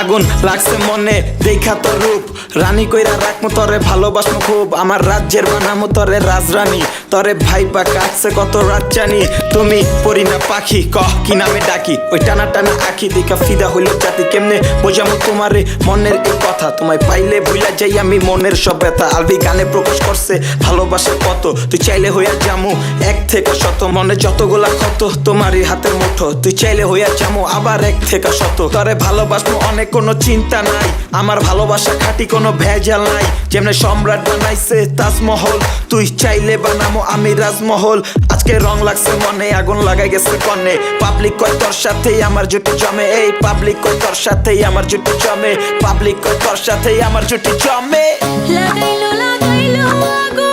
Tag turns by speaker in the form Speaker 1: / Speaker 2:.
Speaker 1: আগুন লাগছে মনে দেখা তোর রূপ রানী কইরা রাখমু তরে ভালোবাসমু খুব আমার রাজ্যের বানামু তরে রাজরানী তরে ভাইবা কাটছে কত রাত জানি তুমি পরি না পাখি কহ কি নামে ডাকি ওই টানা টানা আখি দেখা ফিদা হইল জাতি কেমনে বোঝামু তোমারে মনের এই কথা তোমায় পাইলে ভুলা যাই আমি মনের সব ব্যথা আলবি গানে প্রকাশ করছে ভালোবাসা কত তুই চাইলে হইয়া যামু এক থেকে শত মনে যতগুলা ক্ষত তোমারই হাতের মুঠো তুই চাইলে হইয়া যামু আবার এক থেকে শত তরে ভালোবাসবো অনেক কোনো চিন্তা নাই আমার ভালোবাসা খাঁটি কোনো ভেজাল নাই যেমনে সম্রাট বানাইছে তাজমহল তুই চাইলে বানামো আমি রাজমহল আজকে রং লাগছে মনে আগুন লাগাই গেছে কনে পাবলিক কয় তোর সাথেই আমার জুটি জমে এই পাবলিক কয় তোর সাথেই আমার জুটি জমে পাবলিক কয় তোর সাথেই আমার জুটি জমে
Speaker 2: লাগাইলো লাগাইলো আগুন